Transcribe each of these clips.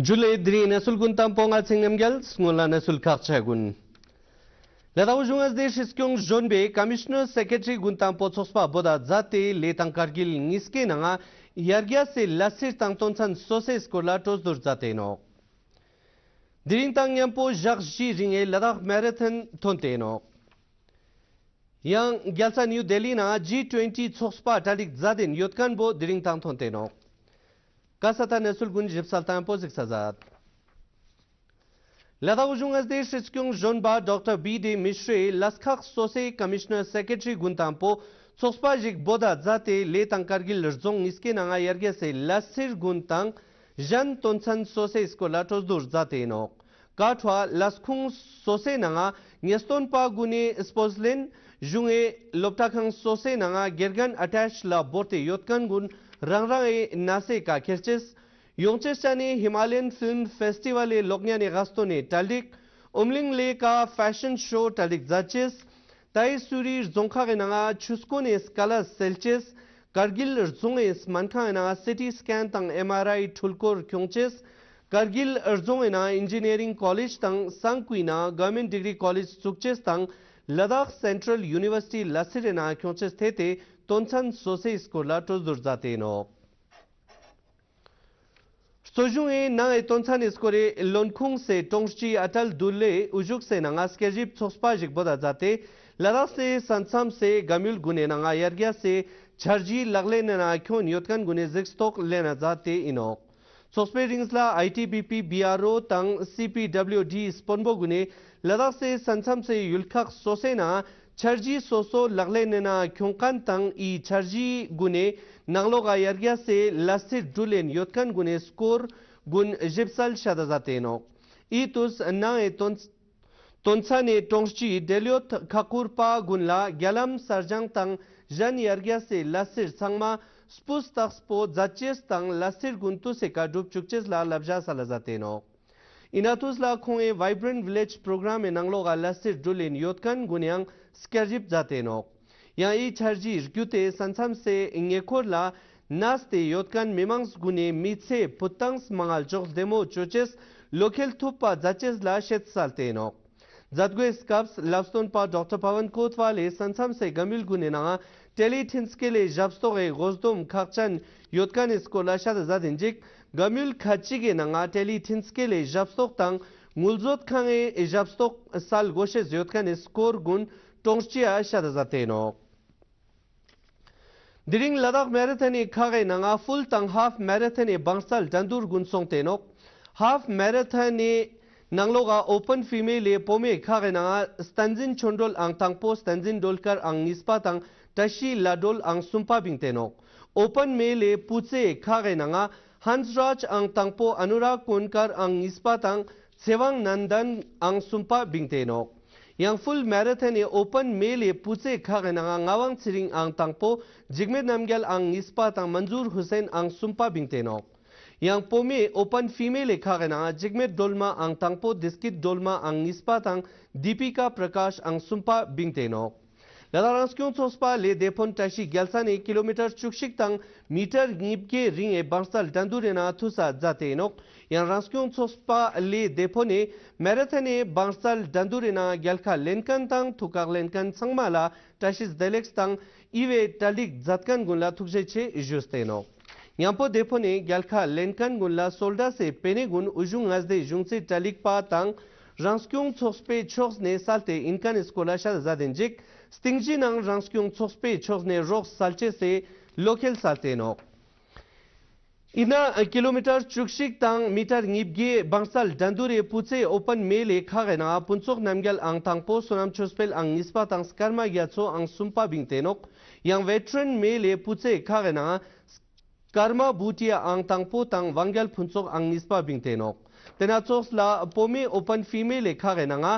Julai diri nasul guntam ponga singamgel ngula nasul karchagun. Ladaw jungas de shiskyong jonbe commissioner secretary guntam potsospa boda zate letang kargil ngiske nanga yargya se lasir tangtonsan soses kola tos dur zate no. Diring tang yampo jakji ringe Ladakh marathon tonte no. Yang gyalsa New Delhi na G20 tsospa talik zadin yotkan bo diring tang tonte no. Kasata nasul gun jipsal tampo ziksazat. Ladaw jungas de shiskyong jonba Dr. B.D. Mishre laskak sose commissioner secretary guntampo tsospa jik boda zate letang kargil rzong iske nanga yargya se lasir guntang jan tonsan sose iskola tosdur zate no. Kathwa laskung sose nanga nyeston pa gune sposlin junge loptakang sose nanga gergan attach la borte yotkan gun rangrang nase ka kerches yongchesani Himalayan Film Festival e loknyani gastone talik umling le ka fashion show talik zaches tai suri zongkha nanga chuskone skala selches kargil rzonge mankha nanga city scan tang MRI thulkor kyongches kargil rzonge na engineering college tang sangkuina government degree college sukches tang Ladakh Central University lasirena kyongches thete tonsan sose skola tozdur zate no. Sojunge na tonsan skore lonkung se tongchi atal dulle ujuk se nanga skerjip tsospa jik boda zate Ladakh se sansam se gamul gune nanga yargya se charji lagle na kyon yotkan gune zikstok lena zate ino. Sospe ringsla ITBP BRO tang CPWD sponbo gune Ladakh se sansam se yulkhak sose na charji soso lagle nena kyongkan tang I charji gune nangloga yargya se lasir dulen yotkan gune skor gun jipsal shadazate no. Itus na tonsane tongchi deliot khakurpa gunla gyalam sarjang tang jan yargya se lasir sangma spus takspo zaches tang lasir guntu se ka dup chukches la labja salazate no. Inatus la khonge vibrant village program e nangloga lasir dulen yotkan gunyang skerjip zate no. Yang I charji rkyute sansam se ngekor la naste yotkan memangs gune mitse putangs mangal joks demo choches local thupa zaches la shet salte no. Zadgwe skaps lapston pa Dr. Pawan Kotwale sansam se gamil gune na teletinskele japstoge gozdom khakchan yotkan iskola shad zadinjik gamil khachige na teletinskele japstok tang mulzot khange japstok sal goshe yotkan skor gun tongchia shad zate no. Diring Ladakh marathon e khage nanga full tang half marathon e bangsal dandur gun songte no. Half marathon e nangloga open female e pome khage nanga stanzin chondol ang tangpo stanzin dolkar ang nispa tang tashi ladol ang sumpa bingte no. Open male e putse khage nanga Hansraj ang tangpo Anurag Konkar ang nispa tang Sewang Nandan ang sumpa bingte no. Yang full marathon e open male e putse khage nanga ngawang chiring ang tangpo jigme namgyal ang nispa tang Manzur Hussain ang sumpa bingte no. Yang pome open female e khage nanga jigme dolma ang tangpo diskit dolma ang nispa tang Deepika Prakash ang sumpa bingte no. Ladaranskyon tsospa le depon tashi gyalsane kilometer chukshik tang meter ngipke ring e bangsal dandure na thusa zate no. Yang ranskyon tsospa le depone marathon e bangsal dandure na gyalka lenkan tang thukak lenkan sangmala tashis delex tang iwe talik zatkan gunla thukjeche juste no. Yampo depone gyalka lenkan gunla solda se pene gun ujung azde jungse talik pa tang ranskyon tsospe choks ne salte inkan eskola shad zadenjik Stingji nang rangskyung tsospe chosne rox salche se local salte no. Ina kilometer chukshik tang meter ngipge bangsal dandure putse open mele khage na punsok namgyal ang tangpo sonam chospel ang nispa tang skarma gyatso ang sumpa bingtenok yang veteran mele putse khage na karma butia ang tangpo tang wangyal punsok ang nispa bingtenok. Tena chos la pome open female khage na nga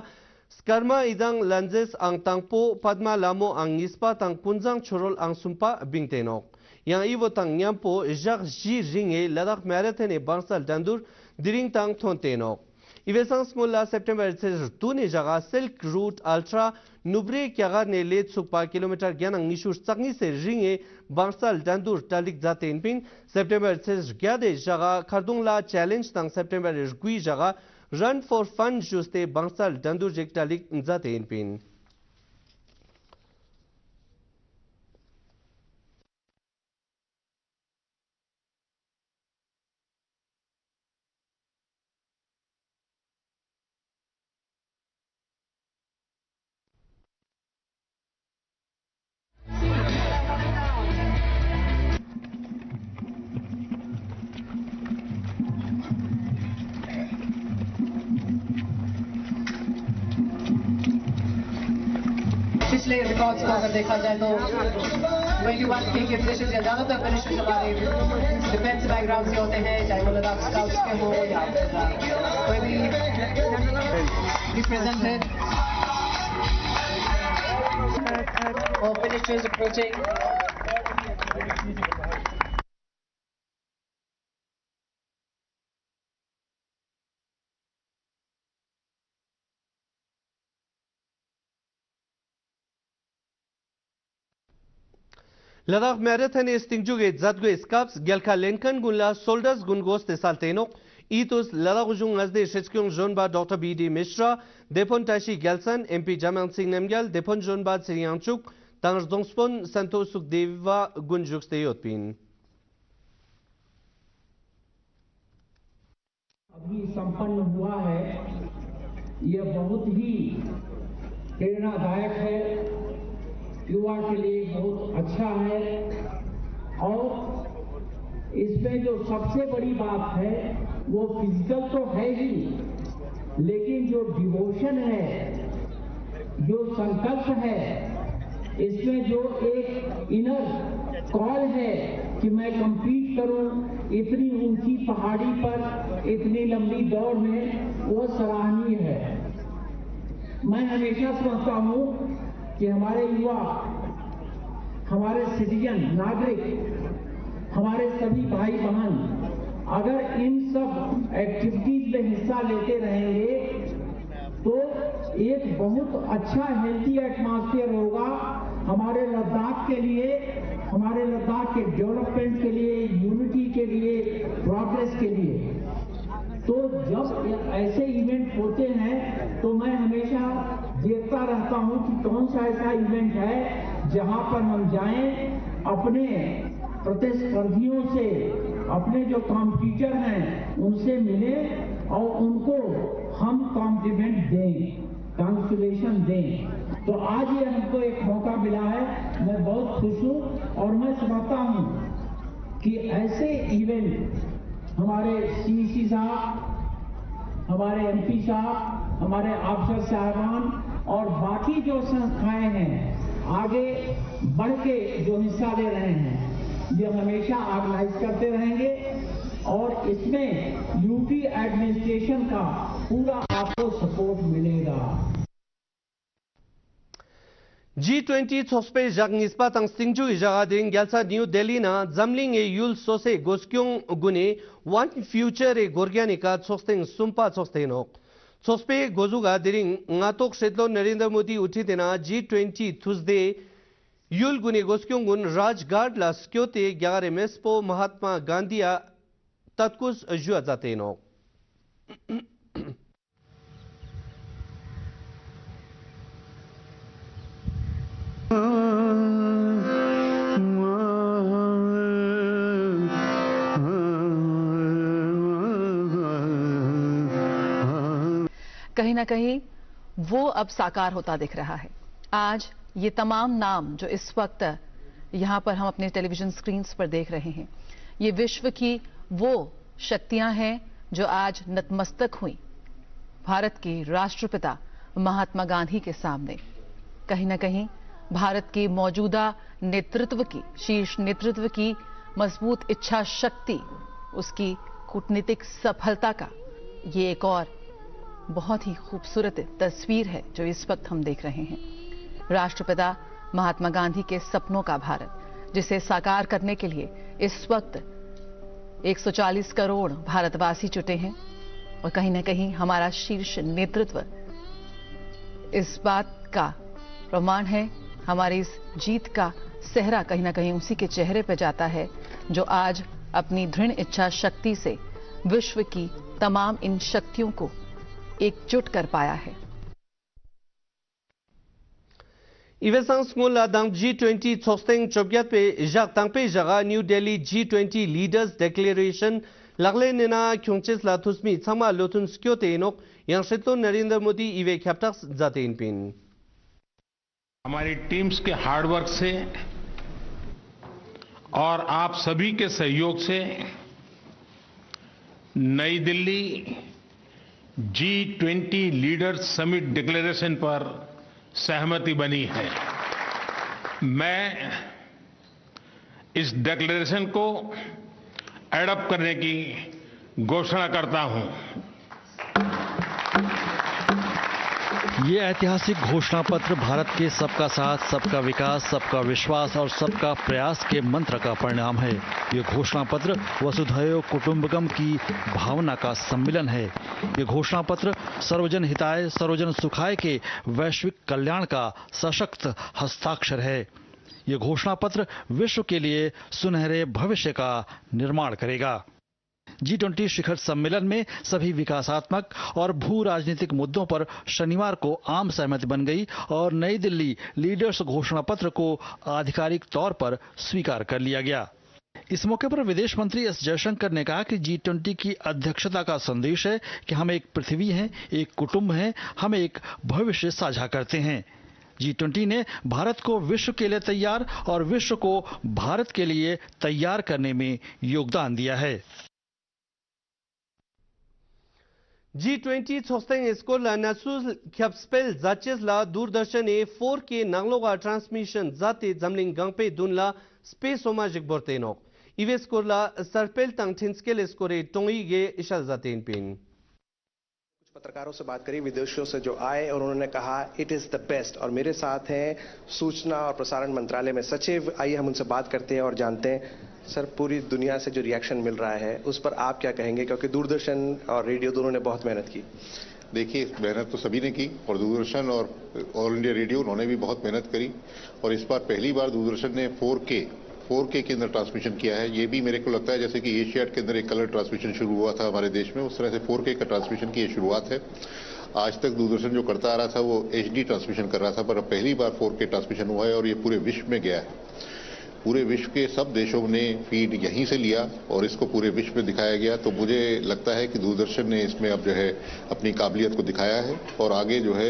Skarma idang lanzes ang tangpo padma lamo ang nispa tang punjang chorol ang sumpa bingtenok. Yang iwo tang nyampo jak ji ringe Ladakh marathon e bangsal dandur diring tang thontenok. Iwesang Smulla September tuni jaga Silk Route Ultra Nubre kyagar ne let sukpa kilometer gyanang nishur tsakni se ringe Bangsal Dandur talik zaten pin September gyade jaga Khardungla Challenge tang September gui jaga Run for Fun juste Bangsal Dandur jek talik zaten pin. पिछले records को अगर देखा जाए तो 21 की finishes या ज्यादातर finishes हमारे डिफेंस बैकग्राउंड से होते हैं, चाहे वो लद्दाख स्काउट्स के हो या कोई भी रिप्रेजेंटेड और finishers approaching. Ladakh Marathon Stingjuge Zadgue Skaps Gelka Lenkan Gunla Soldiers Gungos de Saltenok Itus Ladakujung Azde Shetskyung Jonba Dr. B.D. Mishra Depon Tashi Gelsan MP Jamal Singh Nemgyal Depon Jonba Sirianchuk Tangers Dongspon Santo Sukdeva Gunjuk Steyotpin. अभी संपन्न हुआ है, यह बहुत ही प्रेरणादायक है, युवा के लिए बहुत अच्छा है और इसमें जो सबसे बड़ी बात है वो फिजिकल तो है ही, लेकिन जो डिवोशन है, जो संकल्प है, इसमें जो एक इनर कॉल है कि मैं कंपीट करूं इतनी ऊंची पहाड़ी पर इतनी लंबी दौड़ में, वो सराहनीय है. मैं हमेशा समझता हूं कि हमारे युवा, हमारे सिटीजन, नागरिक, हमारे सभी भाई बहन अगर इन सब एक्टिविटीज में हिस्सा लेते रहेंगे तो एक बहुत अच्छा हेल्थी एटमॉस्फेयर होगा हमारे लद्दाख के लिए, हमारे लद्दाख के डेवलपमेंट के लिए, यूनिटी के लिए, प्रोग्रेस के लिए. तो जब ऐसे इवेंट होते हैं तो मैं हमेशा देखता रहता हूं कि कौन सा ऐसा इवेंट है जहां पर हम जाएं, अपने प्रतिस्पर्धियों से, अपने जो कॉम्पिटिटर हैं उनसे मिलें और उनको हम कॉम्प्लीमेंट दें, कांग्रेचुलेशन दें. तो आज ये हमको एक मौका मिला है, मैं बहुत खुश हूं और मैं समझता हूं कि ऐसे इवेंट हमारे सीईसी साहब, हमारे एमपी साहब, हमारे अफसर साहबान और बाकी जो संस्थाएं हैं आगे बढ़ के जो हिस्सा ले रहे हैं, ये हमेशा ऑर्गेनाइज करते रहेंगे और इसमें यूपी एडमिनिस्ट्रेशन का पूरा आपको सपोर्ट मिलेगा. G20 Thospe Jak Nispa Tang Stingju Jagading Gelsa New Delhi na Zamling e Yul Sose Goskyong Gune One Future e Gorgianika Thosteng Sumpa Thosteno Thospe Gozuga Diring Ngatok Shetlo Narendra Modi Utitena G20 Tuesday Yul Gune Goskyong Gun Rajgad La Skyote Gyare Mespo Mahatma Gandhiya Tatkus Juazateno. कहीं ना कहीं वो अब साकार होता दिख रहा है. आज ये तमाम नाम जो इस वक्त यहां पर हम अपने टेलीविजन स्क्रीन्स पर देख रहे हैं, ये विश्व की वो शक्तियां हैं जो आज नतमस्तक हुई भारत के राष्ट्रपिता महात्मा गांधी के सामने. कहीं ना कहीं भारत के मौजूदा नेतृत्व की, शीर्ष नेतृत्व की मजबूत इच्छा शक्ति, उसकी कूटनीतिक सफलता का ये एक और बहुत ही खूबसूरत तस्वीर है जो इस वक्त हम देख रहे हैं. राष्ट्रपिता महात्मा गांधी के सपनों का भारत, जिसे साकार करने के लिए इस वक्त 140 करोड़ भारतवासी जुटे हैं. और कहीं ना कहीं हमारा शीर्ष नेतृत्व इस बात का प्रमाण है। हमारी इस जीत का सेहरा कहीं ना कहीं उसी के चेहरे पर जाता है जो आज अपनी दृढ़ इच्छा शक्ति से विश्व की तमाम इन शक्तियों को एकजुट कर पाया है। इवेसांग स्कूल लादांग G20 चोस्टेंग चोबियत पे जाक तांग पे जगह new Delhi G20 leaders declaration लगले नेना क्योंचेस ला थुस्मी छमा लोथुन स्क्योते नोक यांशितो नरेंद्र मोदी इवे कैप्टस जाते इन पिन। हमारी टीम्स के हार्डवर्क से और आप सभी के सहयोग से नई Delhi G20 leaders summit declaration पर सहमति बनी है। मैं इस डिक्लेरेशन को एडॉप्ट करने की घोषणा करता हूं। ये ऐतिहासिक घोषणा पत्र भारत के सबका साथ, सबका विकास, सबका विश्वास और सबका प्रयास के मंत्र का परिणाम है। ये घोषणा पत्र वसुधैव कुटुंबकम की भावना का सम्मिलन है। ये घोषणा पत्र सर्वजन हिताय सर्वजन सुखाय के वैश्विक कल्याण का सशक्त हस्ताक्षर है। ये घोषणा पत्र विश्व के लिए सुनहरे भविष्य का निर्माण करेगा। G20 शिखर सम्मेलन में सभी विकासात्मक और भू राजनीतिक मुद्दों पर शनिवार को आम सहमति बन गई और नई दिल्ली लीडर्स घोषणा पत्र को आधिकारिक तौर पर स्वीकार कर लिया गया। इस मौके पर विदेश मंत्री एस जयशंकर ने कहा कि G20 की अध्यक्षता का संदेश है कि हम एक पृथ्वी हैं, एक कुटुंब हैं, हम एक भविष्य साझा करते हैं। G20 ने भारत को विश्व के लिए तैयार और विश्व को भारत के लिए तैयार करने में योगदान दिया है। G20 चोस्टेंग स्कूल नसूल ख्यापस्पेल जाचेस ला दूरदर्शन ए 4K नांगलोगा ट्रांसमिशन जाते जमलिंग गंगपे दुनला स्पेस सोमाजिक बोर्तेनो इवे स्कूल ला सरपेल तंग थिंसकेल स्कोरे टोंगी गे इशा जाते इन पिन। पत्रकारों से बात करी, विदेशियों से जो आए और उन्होंने कहा इट इज द बेस्ट। और मेरे साथ हैं सूचना और प्रसारण मंत्रालय में सचिव। आइए हम उनसे बात करते हैं और जानते हैं सर पूरी दुनिया से जो रिएक्शन मिल रहा है उस पर आप क्या कहेंगे, क्योंकि दूरदर्शन और रेडियो दोनों ने बहुत मेहनत की। देखिए, मेहनत तो सभी ने की और दूरदर्शन और ऑल इंडिया रेडियो उन्होंने भी बहुत मेहनत करी और इस बार पहली बार दूरदर्शन ने 4K के अंदर ट्रांसमिशन किया है। ये भी मेरे को लगता है जैसे कि एशियाड के अंदर एक कलर ट्रांसमिशन शुरू हुआ था हमारे देश में, उस तरह से 4K का ट्रांसमिशन की ये शुरुआत है। आज तक दूरदर्शन जो करता आ रहा था वो HD ट्रांसमिशन कर रहा था, पर अब पहली बार 4K ट्रांसमिशन हुआ है और ये पूरे विश्व में गया है। पूरे विश्व के सब देशों ने फीड यहीं से लिया और इसको पूरे विश्व में दिखाया गया। तो मुझे लगता है कि दूरदर्शन ने इसमें अब जो है अपनी काबिलियत को दिखाया है और आगे जो है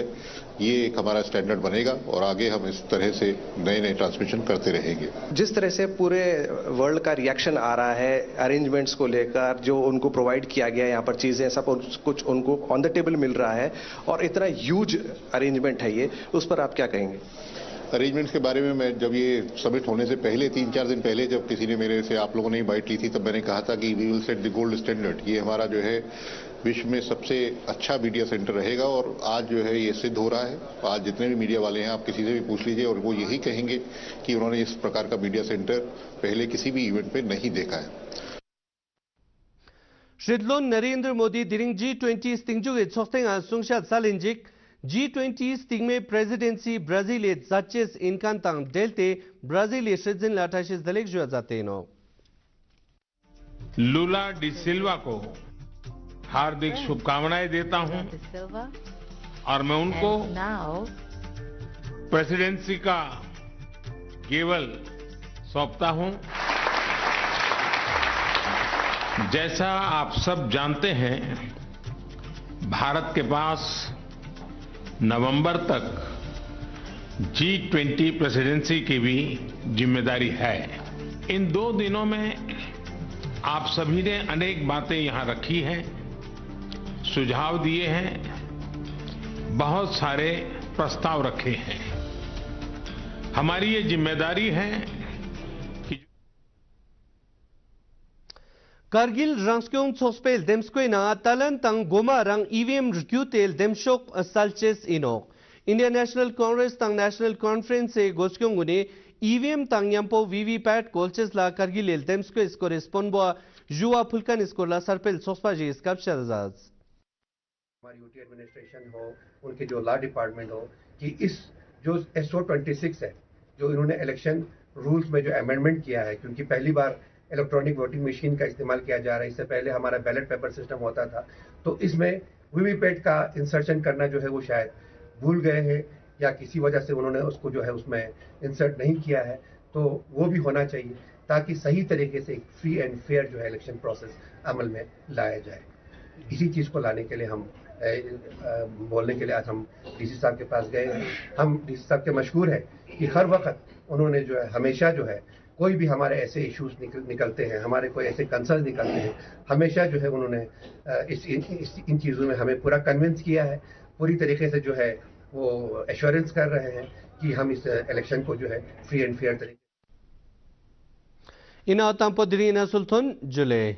ये एक हमारा स्टैंडर्ड बनेगा और आगे हम इस तरह से नए नए ट्रांसमिशन करते रहेंगे। जिस तरह से पूरे वर्ल्ड का रिएक्शन आ रहा है अरेंजमेंट्स को लेकर, जो उनको प्रोवाइड किया गया है, यहाँ पर चीजें सब कुछ उनको ऑन द टेबल मिल रहा है और इतना ह्यूज अरेंजमेंट है ये, उस पर आप क्या कहेंगे? अरेंजमेंट्स के बारे में मैं जब ये समिट होने से पहले 3-4 दिन पहले जब किसी ने मेरे से आप लोगों ने बाइट ली थी, तब मैंने कहा था कि we will set the gold standard. ये हमारा जो है विश्व में सबसे अच्छा मीडिया सेंटर रहेगा और आज जो है ये सिद्ध हो रहा है। आज जितने भी मीडिया वाले हैं आप किसी से भी पूछ लीजिए और वो यही कहेंगे कि उन्होंने इस प्रकार का मीडिया सेंटर पहले किसी भी इवेंट पे नहीं देखा है। श्रीलोन नरेंद्र मोदी दिरिंग G20 स्टिंगजुगे चोस्टेंग सुंगशात सालिंजिक G20 स्टिंग में प्रेसिडेंसी ब्राजील जाचेस इनकान तंग डेल्टे ब्राजील श्रिजिन लाटाशिस दलेक जुआ जाते नो। लूला डी सिल्वा को हार्दिक शुभकामनाएं देता हूं और मैं उनको प्रेसिडेंसी का केवल सौंपता हूं। जैसा आप सब जानते हैं, भारत के पास नवंबर तक G20 प्रेसिडेंसी की भी जिम्मेदारी है। इन 2 दिनों में आप सभी ने अनेक बातें यहां रखी हैं, सुझाव दिए हैं, बहुत सारे प्रस्ताव रखे हैं। हमारी ये जिम्मेदारी है कि कारगिल रंगस्क्योंग सोस्पेल देमस्क्वे ना तलन तंग गोमा रंग EVM रिक्यूटेल देमशोक साल्चेस इनो इंडिया नेशनल कांग्रेस तंग नेशनल कॉन्फ्रेंस से गोस्क्योंग ने EVM तंग यंपो VVPAT कोल्चेस ला कारगिल देमस्क्वे इसको रिस्पोंड बुआ जुआ फुलकन इसको ला सरपेल सोस्पा जी इसका हमारी यूटी एडमिनिस्ट्रेशन हो, उनके जो लॉ डिपार्टमेंट हो, कि इस जो SO26 है, जो इन्होंने इलेक्शन रूल्स में जो अमेंडमेंट किया है, क्योंकि पहली बार इलेक्ट्रॉनिक वोटिंग मशीन का इस्तेमाल किया जा रहा है, इससे पहले हमारा बैलेट पेपर सिस्टम होता था, तो इसमें वीवीपैट का इंसर्शन करना जो है वो शायद भूल गए हैं या किसी वजह से उन्होंने उसको जो है उसमें इंसर्ट नहीं किया है, तो वो भी होना चाहिए ताकि सही तरीके से फ्री एंड फेयर जो है इलेक्शन प्रोसेस अमल में लाया जाए। इसी चीज़ को लाने के लिए हम बोलने के लिए आज हम डीसी साहब के पास गए हैं। हम डीसी साहब के मशहूर है कि हर वक्त उन्होंने जो है हमेशा जो है कोई भी हमारे ऐसे इश्यूज निकलते हैं, हमारे कोई ऐसे कंसर्न निकलते हैं, हमेशा जो है उन्होंने इन चीज़ों में हमें पूरा कन्विंस किया है, पूरी तरीके से जो है वो एश्योरेंस कर रहे हैं कि हम इस इलेक्शन को जो है फ्री एंड फेयर तरीके ina tampo diri ina sultan jule